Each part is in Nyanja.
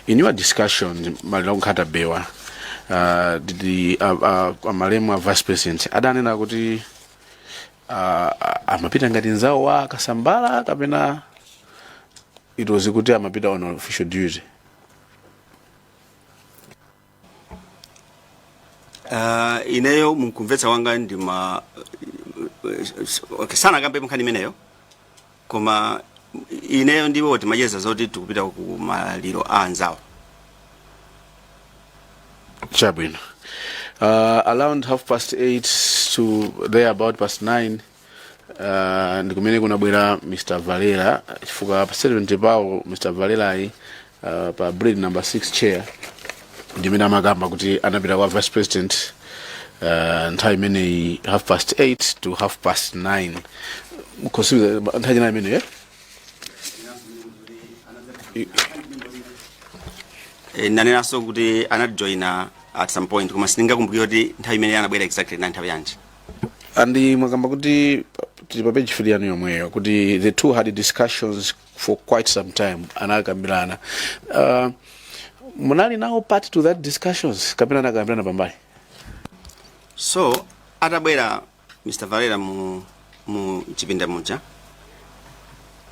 In your discussion, Malong Katabewa, the Malema Vice President, adanena kuti amapita ngati nzawo wa Kasambala kapena it was kuti amapita on official duty. Ineyo mkumvetsa wanga ndima sana kambe mkhani meneyo koma ineyo ndiwo timajeza zoti tukupita ku maliro anzawo. Chabwino. Around 8:30 to there about 9:30 ndikumene kunabwera Mr. Valera chifukwa pa settlement pawo Mr. Valera pa breed number 6 chair ndimene amakamba kuti anapita kwa Vice President nthawi imene 8:30 to 9:30 mukhosi nthawi imene nanena so kuti anajoina at some point koma sindingakumbukira kuti nthawi imene anabwera exactly na nthawi yanji. Andi mwakamba kuti pa page 3 yanu yomweyo kuti the two had discussions for quite some time anakambirana. Munali now part to that discussions kapena nakambirana pambali. So atabwera Mr. Valera mu chipinda muja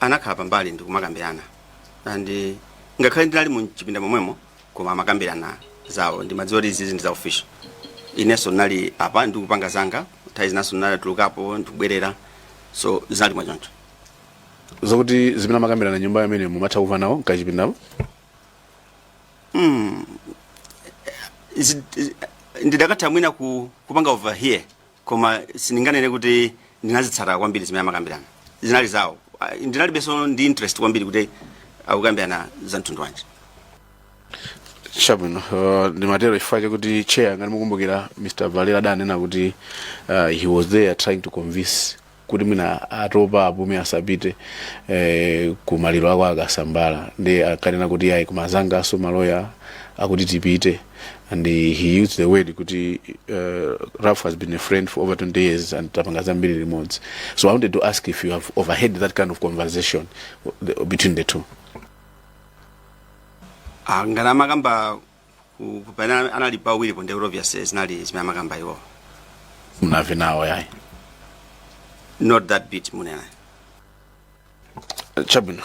anakhala pambali ndikumakambirana and ngakhale ndinali mu chipinda momwemo koma amakambirana zawo ndimadziwa kuti izi ndi za official. Ineso nali apa ndikupanga zanga nthawi zinaso nali tulukapo ndikubwerera so zali mwachoncho zokuti zimene amakambirana nyumba imene mumatha kuva nawo nkachipindapo. Ndidakatha mwina kupanga over here koma sindinganene kuti ndinazitsata kwambiri zimene amakambirana zinali zawo. Ndinali beso ndi interest kwambiri kuti akukambirana za mtundu wanji. Chabwino ndimatero chifukwa chakuti chair ngati mukumbukira Mr. Valera adanena kuti he was there trying to convince kuti mwina atopa apume asapite ku maliro ako akasambala ndi akanena kuti ayi kumazanga so maloya akuti tipite and he used the word kuti Ralph has been a friend for over 20 years and tapanga zambiri limodzi. So I wanted to ask if you have overheard that kind of conversation between the two. Ngana makamba kupana analipa wili ponde obvious zinali zimene makamba iwo. Munave nawo yayi. Not that bit munena. Chabwino.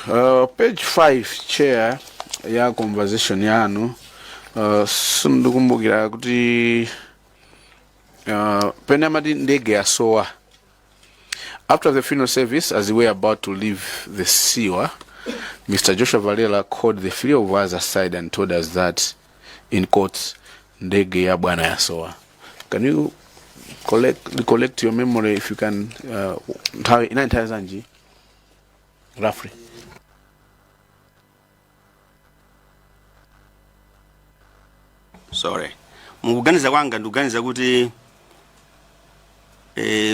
Page 5 chair ya conversation yanu sindikumbukira kuti pene amati Ndege asowa. After the funeral service, as we were about to leave the sewer, Mr. Joshua Valera called the three of us aside and told us that in court Ndege ya bwana yasowa. Can you recollect your memory if you can ina entire zanji roughly? Sorry. Mukuganiza kwanga ndikuganiza kuti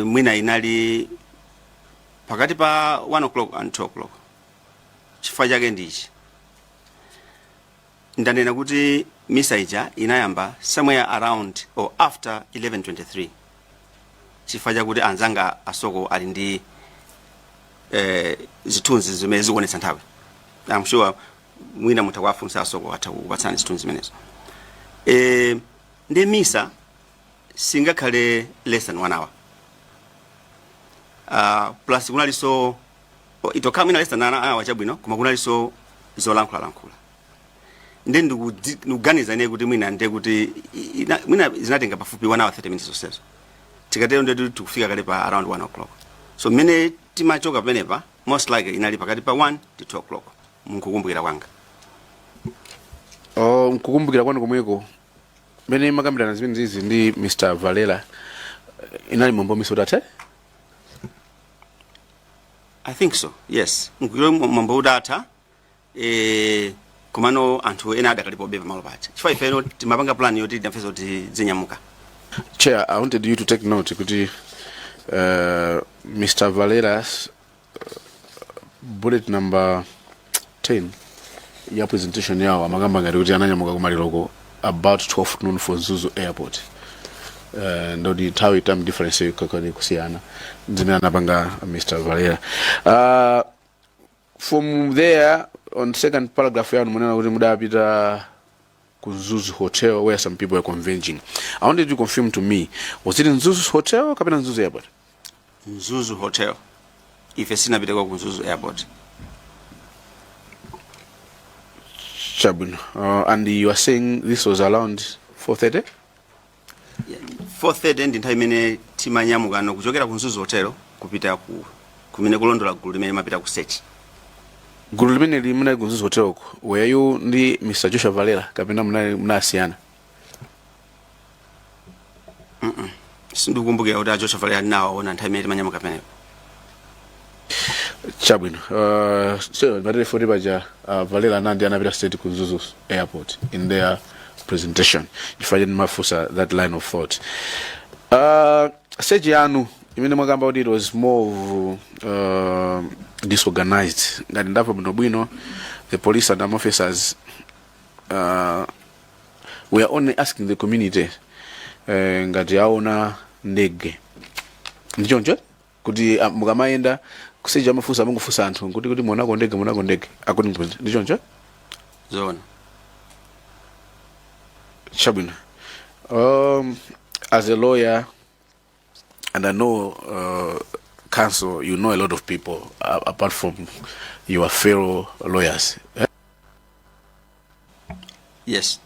mwina inali pakati pa 1 o'clock and 2 o'clock. Chifukwa chake ndichi ndanena kuti misa ija inayamba somewhere around or after 11:23. Chifukwa chakuti anzanga asoko ali ndi zithunzi zimene zikuonetsa nthawi. I'm sure mwina mutakwafunsa asoko atakupatsani zithunzi zimenezo. Ndi misa singakhale less than 1 hour. Plus kunaliso itoka mwina less than 1 hour chabwino koma kunaliso zolankhula. Ndi ndikuganiza ine kuti mwina nde kuti mwina zinatenga pafupi 1 hour 30 minutes or so. Tikatero ndetu tukufika kale pa around 1 o'clock. So mene timachoka penepa most likely inali pakati pa 1 to 2 o'clock. Mukukumbukira kwanga. Mkukumbukira kwanu komweko mene makambirana zimene zizi ndi Mr. Valera inali mombo misodate? I think so, yes. Mkukumbukira mombo udata kumano anthu ena adakalipo beba malo pacha. Chifukwa ifeno timapanga plan yoti tinafesa kuti zinyamuka. Chair, I wanted you to take note kuti Mr. Valera's bullet number 10 ya presentation yawo amagamba ngati kuti ananyamuka kumaliroko about 12 noon for Zuzu Airport. Ndodi tawi time difference kakani kusiyana zimene anapanga Mr. Valera. from there on second paragraph yanu munena kuti mudapita ku Nzuzu Hotel where some people were converging. I wanted you to confirm to me, was it in Nzuzu Hotel or kapena Nzuzu Airport? Nzuzu Hotel. If sina biteko ku Nzuzu Airport. Chabun. And you are saying this was around 4:30? Yeah. 4:30 ndi nthawi imene timanyamukano kuchokera ku Nzuzu Hotel kupita kumene kulondola gulu limene mapita ku search. Gulu limene limene ku Nzuzu Hotel were you ndi Mr. Joshua Valera kapena mnasiyana? Sindikumbukira kuti Joshua Valera nawo ona nthawi imene timanyamuka pamenepo. Chabwino. So Valera for baja Valera nandi anapita state ku Nzuzu Airport in their presentation. If I didn't mafusa that line of thought. Seji yanu imene mwagamba kuti it was more disorganized. Ngati ndapo bwino the police and officers we are only asking the community ngati aona Ndege. Ndichoncho kuti mukamayenda kuseja mafusa amangofusa anthu kuti monako Ndege according to ndichoncho zona. Chabwino. As a lawyer, and I know counsel, you know a lot of people apart from your fellow lawyers. Yes.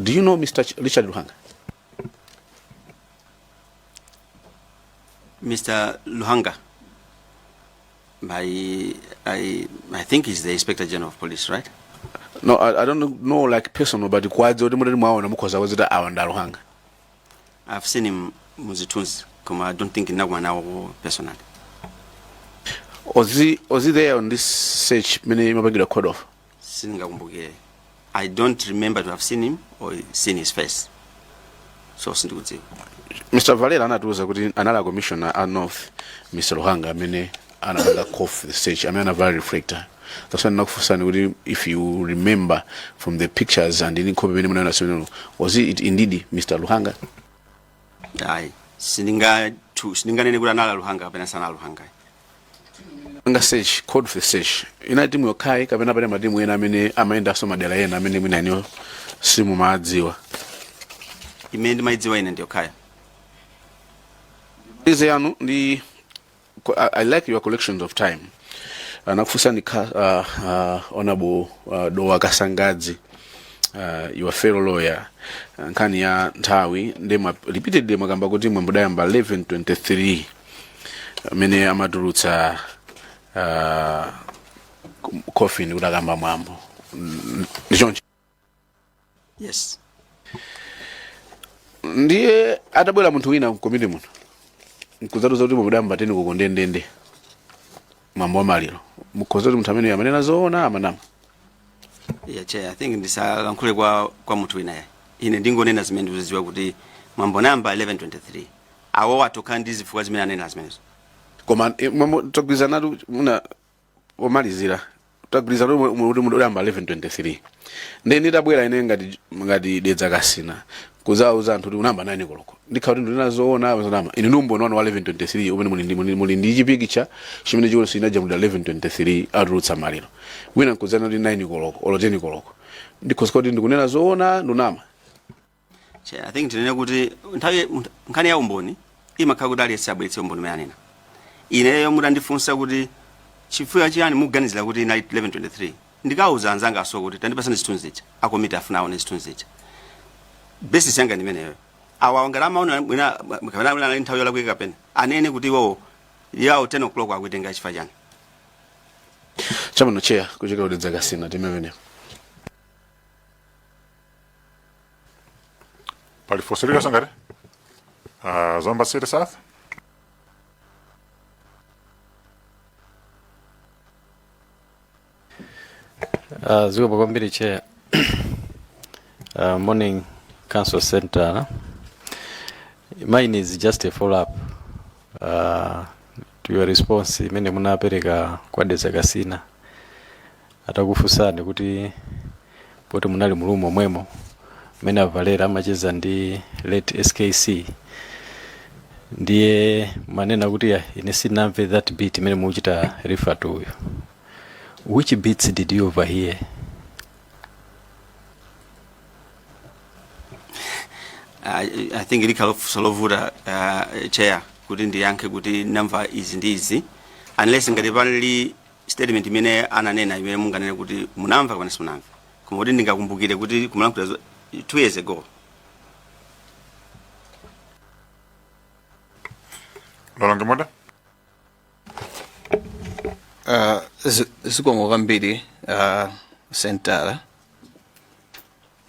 Do you know Mr. Richard Luhanga? Mr. Luhanga. I think he's the Inspector General of Police, right? No, I don't know like personal, but Luhanga. I've seen him muzitunzi, I don't think now personally. Was he there on this search? Code off? I don't remember to have seen him or seen his face. So Mr. Valera anatuza kuti another commissioner North, Mr. Luhanga, another cough the search. A very reflector. That's why if you remember from the pictures and in was it indeed Mr. Luhanga? Aye. Sininga nene nala Luhanga pena sana Luhanga. Nga search code for search. Ina timu yokai kapena pale madimu yena amaenda soma dela yena mwina nyo simu maadziwa. Imendi maidziwa ina ndio kaya. I like your collections of time. Nakufusa ni honorable Doa Kasangadzi, your fellow lawyer, nkani ya ntawi repeatedly magamba kuti mwembudayamba 11:23 mene amadurutsa coffin kudagamba mwambo. Yes. Ndiye atabwera munthu wina mkomiti muno nkuzatuza kuti mwembudayamba teni kukondendende mwambo maliro mukozoti munthu amene amanena zoona amanama. Yeah, Chair, I think ndisalankhule kwa munthu wina ine ndingonena zimene ndizidziwa kuti mwambo namba 11:23 awo watoka ndi zifukwa zimene anena zimenezo. Koma togwirizana muna omalizira togwirizana kuti mudamba 11:23 ndi tabwera ine ngati dedza kasina kuzauza anthu kuti unamba 9 koloko ndikha kuti ndina zoona zonama ine numbo nono wa 11:23 umene muli ndi chipikicha chimene chikulo sinaja mu 11:23 arutsa maliro wina kuzana ndi 9 koloko olo 10 koloko ndikhoza kuti ndikunena zoona ndunama. I think tinene kuti nthawi nkhani ya umboni imakhala kuti aliyense abweretse umboni umene anena. Ineyo mutandifunsa kuti chifukwa chiyani mukuganizira kuti ina 11:23 ndikauza anzanga aso kuti tandipasani zithunzi ichi akomiti afuna aone zithunzi ichi. Basis yanga ndimeneyo. Awa ngalama una mukabana nthawi yola kuika pena anene kuti wo yawo 10 o'clock akuitenga chifukwa chani. Chairman Chair kucheka udedza kasina timevene. Pali Fosiliga Sangare. Zamba City South. Ziko Bogombiri Chair. Morning Council Center. Mine is just a follow-up to your response. Mene munapereka kwa dedza kasina. Atakufusani kuti poti munali mulumo mwemo. Mena Valera amacheza ndi late SKC. Ndiye manena kuti ine sinamve that bit mene muchita refer to uyo. Which bits did you overhear? I think ilikhala solovuta chair kuti ndiyankhe kuti namva izi ndi izi unless ngati pali statement imene ananena imene munganene kuti munamva kapena simunamva koma kuti ndingakumbukire kuti kumulankhula 2 years ago. Lolonge moda? Zikomo kwambiri sentala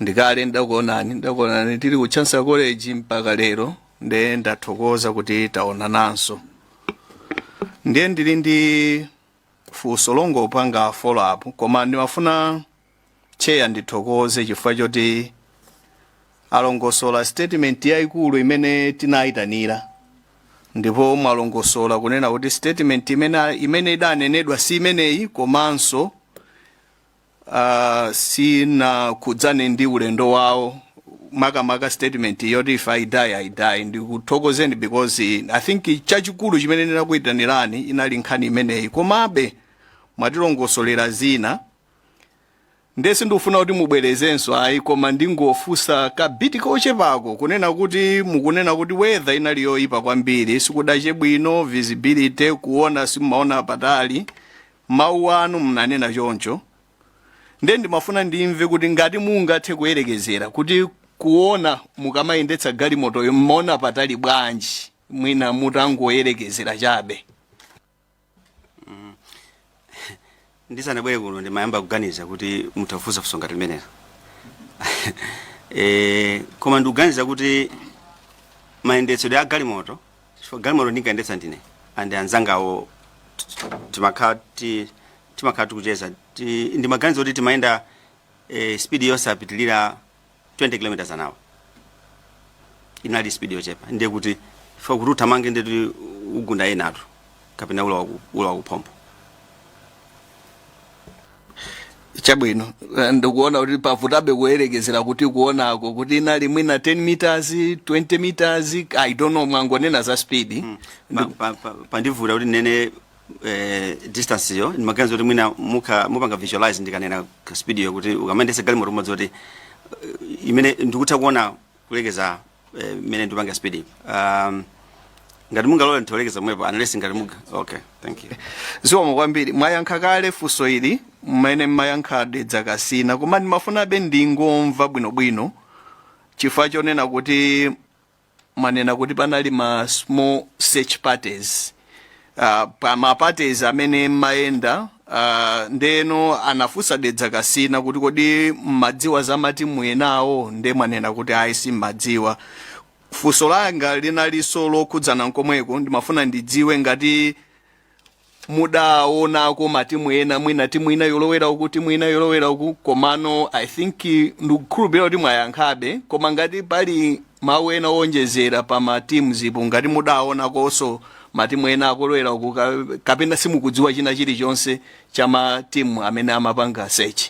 ndikale ndakuonani tili ku Chancellor College mpaka lero nde ndathokoza kuti taonananso ndiye ndili ndi funso longopanga follow up koma ndimafuna chair ndithokoze chifukwa choti alongosola statement yayikulu imene tinayitanira ndipo mwalongosola kunena kuti statement imene idanenedwa si imeneyi komanso sina kudzane ndi ulendo wawo makamaka statement yoti if I die ndikuthokozeni because I think chachikulu chimene ndinakuyitanirani inali nkhani imeneyi komabe mwatilongosolera zina ndesi ndikufuna kuti mubwerezenso ayi koma ndingofusa kabiti kochepako kunena kuti mukunena kuti weather inali yoyipa kwambiri sikudache bwino visibility kuona simumaona patali mawu anu mnanena choncho nde ndimafuna ndimve kuti ngati mungathe kuyerekezera kuti kuona mukamayendetsa galimoto mmaona patali bwanji mwina mutangoyerekezera chabe. Ndisanabwere kuno ndimayamba kuganiza kuti mutafusa kusonga limenera koma ndikuganiza kuti mayendetsedwe a galimoto chifukwa galimoto ndingayendetsa ndine andi anzangawo timakhala tikucheza ndimaganiza kuti timayenda speed yosapitilira 20 km an hour inali speed yochepa ndiye kuti chifukwa kuti uthamange ndeti ugunda enatu kapena ula wakupompo. Chabwino ndikuona kuti pavutabe kuyerekezera kuti kuonako kuti inali mwina 10 meters 20 meters I don't know mwangonena za speed pandivuta kuti nene distance yo ndimaganiza kuti mwina mupanga visualize ndikanena speed yo kuti ukamendesa galimoto modzi kuti imene ndikutha kuona kulekeza imene ndipanga speed ngati mungalola ntolekeza mwepo unless ngati muga. Okay, thank you. Zikomo kwambiri mwayankha kale funso ili mmene mmayankha dedza kasina koma ndimafuna be ndingomva bwinobwino chifukwa chonena kuti manena kuti panali ma small search parties pa ma parties amene mayenda ndeno anafusa dedza kasina kuti kodi madziwa za matimu enawo nde manena kuti aisi madziwa. Funso langa linaliso lokhudzana nkomweko ndimafuna ndidziwe ngati mudaonako matimu ena mwina timu ina yolowera uku timu ina yolowera uku komano I think ndikukhulupirira kuti mwayankhabe koma ngati pali mawu ena onjezera pa matimu zipo ngati mudaonakonso matimu ena akolowera uku kapena simukudziwa china chilichonse cha matimu amene amapanga search.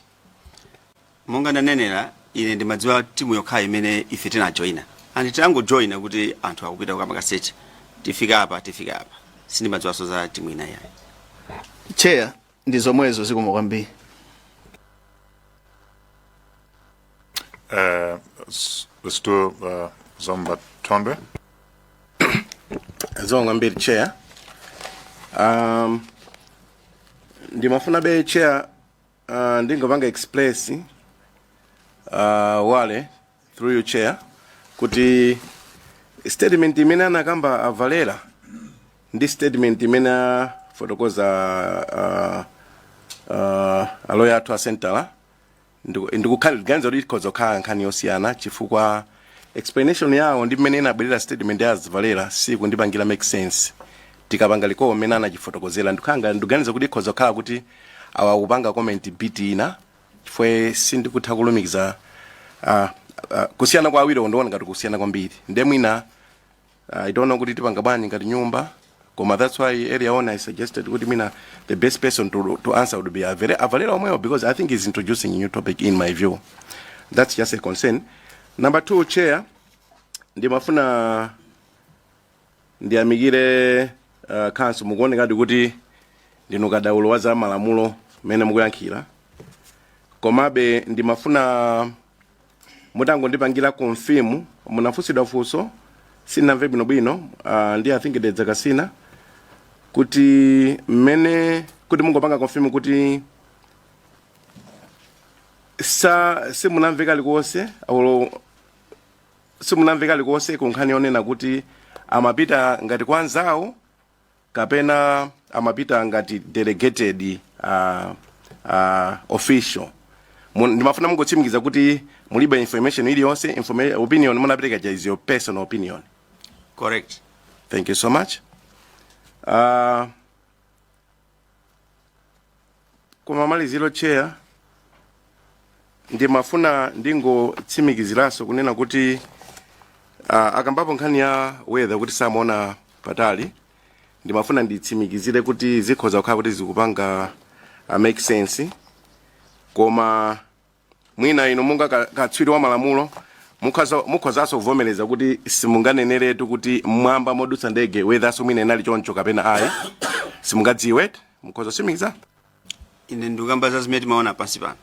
Monga ndanenera ine ndimadziwa timu yokha imene ife tinajoina and titangojoina kuti anthu akupita kukapanga search tifika apa sindimadziwaso za timu ina yayi. Chair ndizomwezo zikomo kwambiri. Let's do Zamba Tonde. Zikomo kwambiri chair. Ndimafuna be chair ndingopanga express wale through you chair kuti statement imene anakamba avalera ndi statement imene fotokoza aloya athu a center ndikukhalira kuti ikozokhala nkhani yosiyana chifukwa explanation yawo ndi mmene inabwerera statement ya avalera sikundipangira make sense tikapanga liko mmene anachifotokozera ndikuganiza kuti ikozokhala kuti awakupanga comment bit ina chifukwa sindikutha kulumikiza kusiyana kwa awiri ondoona ngati kusiyana kwambiri ndemwina I don't know kuti tipanga bwanji ngati nyumba koma that's why earlier on I suggested kuti mina the best person to answer would be Avalera omweyo because I think he's introducing a new topic in my view. That's just a concern. Number 2, chair ndimafuna ndiyamikire council mukuone ngati kuti ndino kadaulo wa za malamulo mene mukuyankhira komabe ndimafuna mutango ndipangira confirm munafusidwa funso sinamve bwinobwino ndi I think Ndege Kasina kuti mene kuti mungopanga confirm kuti simunamveka likonse simunamveka likonse kunkhani yonena kuti amapita ngati kwa anzawo kapena amapita ngati delegated official. Ndimafuna mungotsimikiza kuti mulibe information iliyonse, opinion munapereka is your personal opinion. Correct. Thank you so much. Kumamaliziro chair, ndimafuna ndingotsimikiziranso kunena kuti akambapo nkhani ya weather kuti samona patali, ndimafuna nditsimikizire kuti zikhoza kukhala kuti zikupanga make sense. Koma mwina ino munga katswiri wa malamulo mukhozanso kuvomereza kuti simunganeneretu kuti mwamba modutsa ndege weather mwina inali choncho kapena ayi simungadziwe mukhoza simikiza ine ndikamba za zimene timaona pansi pano.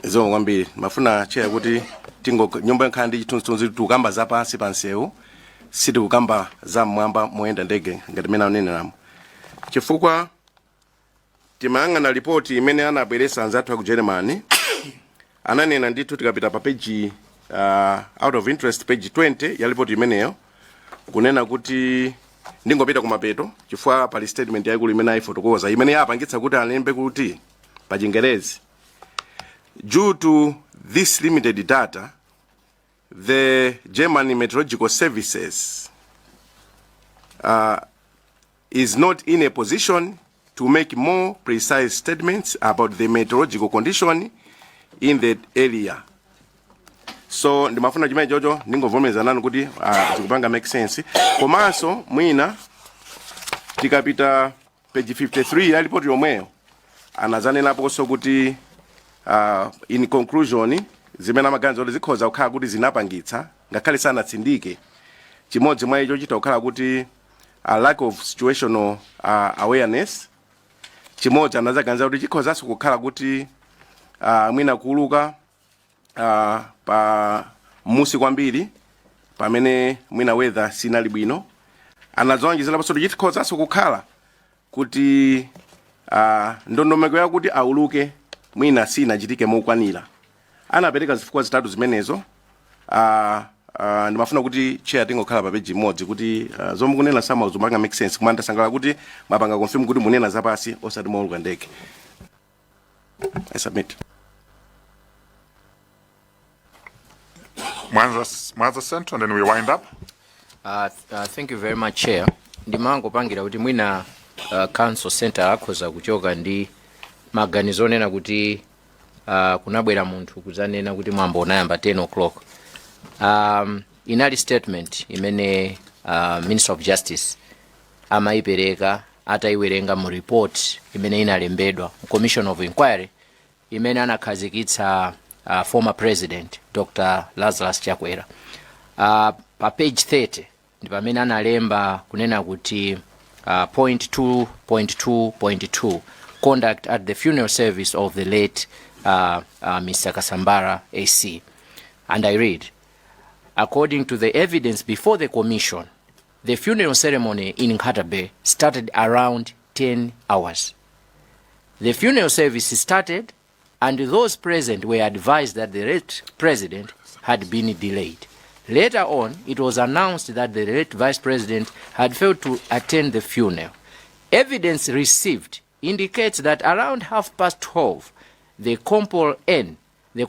Izo kwambiri mafuna cheya kuti nyumba nkhala ndi chithunzithunzi tukamba za pansi pansewu siti kukamba za mwamba moyenda ndege ngati mena uneneramu chifukwa timayang'ana ripoti imene anabweresa anzathu ku Germany ananena ndithu tikapita pa page out of interest page 20 ya ripoti imeneyo kunena kuti ndingopita kumapeto chifukwa pali statement yaikulu imene ayifotokoza imene yapangitsa kuti alembe kuti pa Chingerezi, due to this limited data the German Meteorological Services is not in a position to make more precise statements about the meteorological condition in the area. So ndimafuna chimene chocho ndingovomereza nanu kuti zikupanga make sense. Komanso mwina tikapita page 53 ya report yomweyo anazanenaponso kuti in conclusion zimene amaganiza kuti zikhoza kukhala kuti zinapangitsa ngakhale sanatsindike chimodzi mwa icho chita kukhala kuti a lack of situational awareness. Chimodzi anazaganiza kuti chikhozanso kukhala kuti mwina kuuluka pa musi kwambiri pamene mwina weather sinali bwino. Anazonjezera paso chikhozanso kukhala kuti ndondomeko yakuti auluke mwina sinachitike mokwanira. Anapereka zifukwa zitatu zimenezo. Ndimafuna kuti chair tingokhala pa page imodzi kuti zomwe kunena sama zimanga make sense kuma ndasangala kuti mapanga confirm kuti munena zapasi osati mauluka ndege. I submit. Mwanza Central, and then we wind up. Thank you very much, Chair. Ndimango pangira kuti mwina council center akhoza kuchoka ndi maganizo onena kuti kunabwera munthu kuzanena kuti mwambo unayamba 10 o'clock. Inali statement imene Minister of Justice amayipereka atayiwerenga mu report imene inalembedwa Commission of Inquiry imene anakhazikitsa former president Dr. Lazarus Chakwera. Pa page 30 ndi pamene analemba kunena kuti point 2.2.2 conduct at the funeral service of the late Mr. Kasambara AC. And I read, according to the evidence before the commission, the funeral ceremony in Nkatabe started around 10 hours. The funeral service started and those present were advised that the late president had been delayed. Later on, it was announced that the late vice president had failed to attend the funeral. Evidence received indicates that around 12:30, the Compol N, the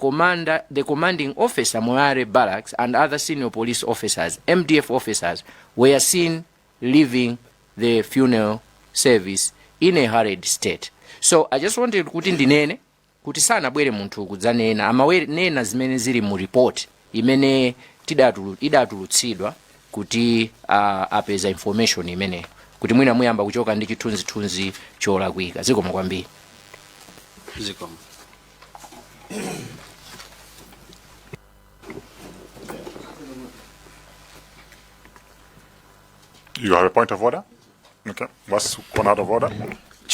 commanding officer Moyare Barracks and other senior police officers, MDF officers, were seen leaving the funeral service in a hurried state. So I just wanted kuti ndinene kuti sana bwere munthu kudzanena amawenena zimene zili mu report imene idatulutsidwa kuti apeza information imene kuti mwina muyamba kuchoka ndi chithunzithunzi cholakwika. Zikomo kwambiri. Zikomo. You have a point of order? Okay. What's gone out of order?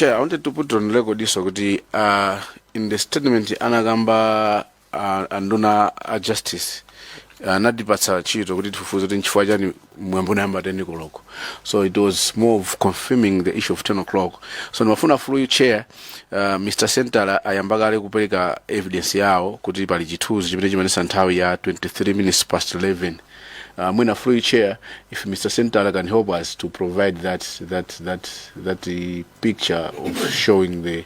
Chair, I wanted to put on record this kuti in the statement anagamba anduna a justice anadipatsa chito kuti tifufuze kuti nchifukwa chani mwambo namba 10 koloko. So it was more of confirming the issue of 10 o'clock. So nimafuna through chair Mr. Sentala ayambakale kupereka evidence yao kuti pali chithunzi chimene chimanesa nthawi ya 23 minutes past 11. Mwina through chair, if Mr. Sentala can help us to provide that picture of showing the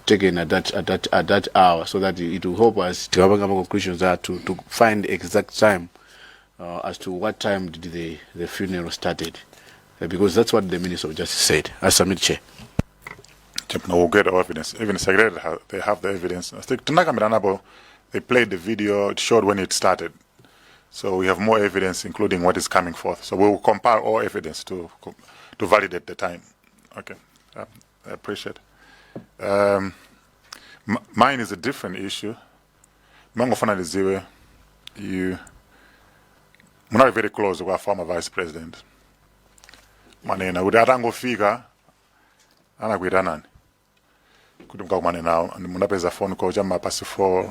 taken at that hour, so that it will help us to have a conclusions to find exact time as to what time did the funeral started, because that's what the Minister of Justice said. I submit, Chair. We'll get our evidence. Even Secretariat, they have the evidence. I think they played the video. It showed when it started. So we have more evidence, including what is coming forth. So we will compile all evidence to validate the time. Okay, I appreciate. Mine is a different issue. Mangofana you are very close to our former vice president. Manena kuti atangofika anakwita nani kuti mkakumane nawo munapeza phone call chama past 4.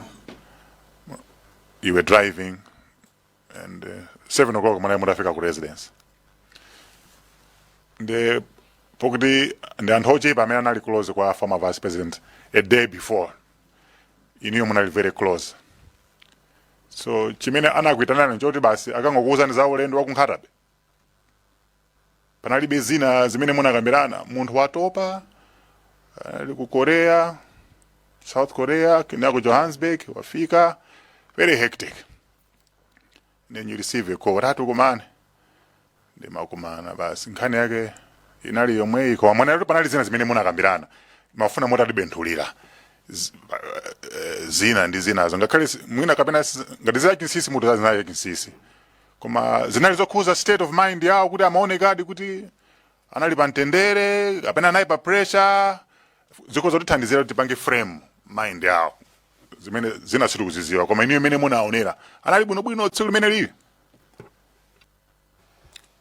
You were driving and 7 o'clock mwana mutafika ku residence. The pokudi and anthoje pamene anali close kwa former vice president a day before. Iniyo munali very close. So chimene anakwitana nchoti basi akangokuuzani za ulendo wa kunkhatabe. Panalibe zina zimene munakambirana munthu watopa ali ku Korea, South Korea, kinako Johannesburg wafika very hectic. Then you receive a call ratu kumane ndi makumana basi nkhani yake inali yomwe iko mwana panali zina zimene munakambirana mafuna mota libenthulira zina ndi zinazo ngakhale mwina kapena ngati za kinsisi mutu zinazo kinsisi koma zinali zokhuza state of mind yawo kuti amaonekadi kuti anali pa mtendere kapena anali pa pressure ziko zotithandizira kuti pange frame mind yawo zimene zina situ kuziziwa koma iniyo imene munaonera anali bwinobwino tsiku limene lili.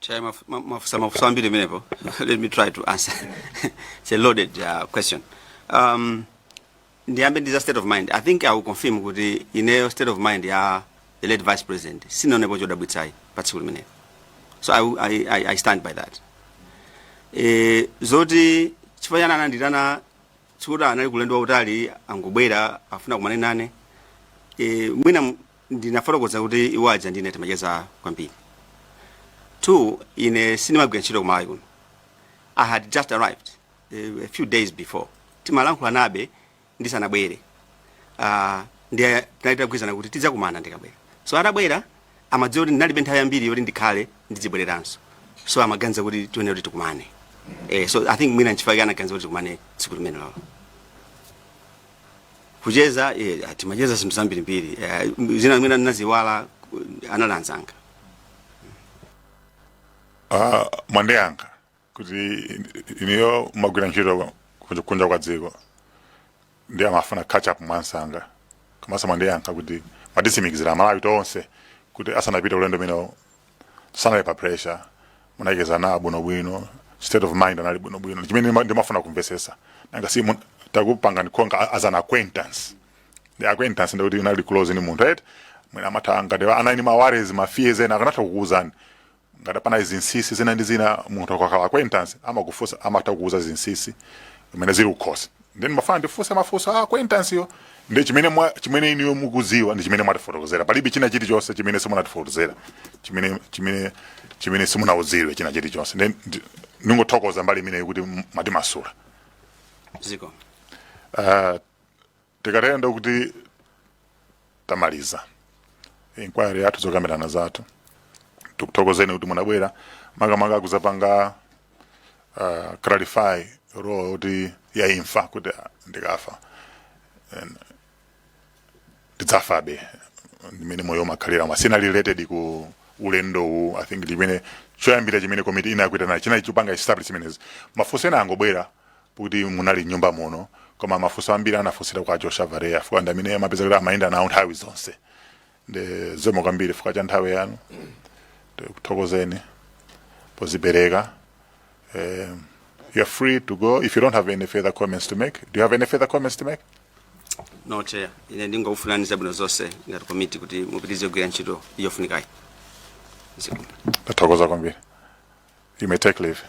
Chair, mafusa ambiri menepo. Let me try to answer. It's a loaded question. The ambient state of mind. I think I will confirm with the in state of mind the late vice president. Sinonebo joda butsai particular minute. So I stand by that. Zoti chifanya nandirana chura anali kulendo utali angubwera afuna kumane nane. Mwina ndinafotokoza kuti iwaja ndine temajeza kwambiri. 2, in a cinema gwenchiro kumayo. I had just arrived a few days before. Timalanku anabe ndisa nabwere. Ndiye naita kwizana kuti tiza kumana ndikabwera. So atabwera amadzori nalibe nthawi yambiri yoti ndikhale ndizibwereranso. So amaganza kuti tuene kuti tikumane. So I think mwina nchifukwa anaganza kuti tikumane tsiku limene lalo. Kucheza timacheza zinthu zambiri mbiri. Zina mwina ndinaziwala analanzanga. Mwande yanga kuti iniyo magwira ntchito kunja kwa dziko ndi amafuna catch up mwansanga komasa mwande yanga kuti madisimikizira Malawi tonse kuti asanapita ulendo mino sanali pa pressure munayikeza na bwino state of mind anali bwino chimene ndimafuna kumvesesa nanga si takupanga ndikonga as an acquaintance the acquaintance ndi kuti unali close ni munthu right mwina amatanga de ana ni mawares mafears ena akanatha kukuuzani ngada pana izinsisi zina ndi zina munthu akakhala acquaintance amakufusa amatakuuza zinsisi imene zili ukhosi then mafana ndifusa mafusa acquaintance yo ndi chimene iniyo mukuziwa ndi chimene mwatifotokozera palibe china chiti chonse chimene simunatifotokozera chimene simunauziwe china chiti chonse then ningothokoza mbali imene kuti mati masula ziko tikatenda kuti tamaliza inquiry yathu zokambirana zathu tukuthokozeni kuti munabwera makamaka kuzapanga clarify role kuti yaimfa kuti ndikafa ndidzafabe ndimene moyo makhalira masina related ku ulendo I think limene choyambira chimene committee inakwita na china chipanga establishment mafuso ena angobwera kuti munali nyumba muno koma mafuso ambiri anafusira kwa Joshua Varea fuka ndamene amapeza kuti amaenda na nthawi zonse nde zomo kambiri fuka cha nthawi yanu kuthokozeni pozibereka You're free to go if you don't have any further comments to make. Do you have any further comments to make? No chair, ine ndingofulanisa bwino zonse ngati committee kuti mupitirize kugwira ntchito yofunikayi. Ndathokoza kwambiri. You may take leave.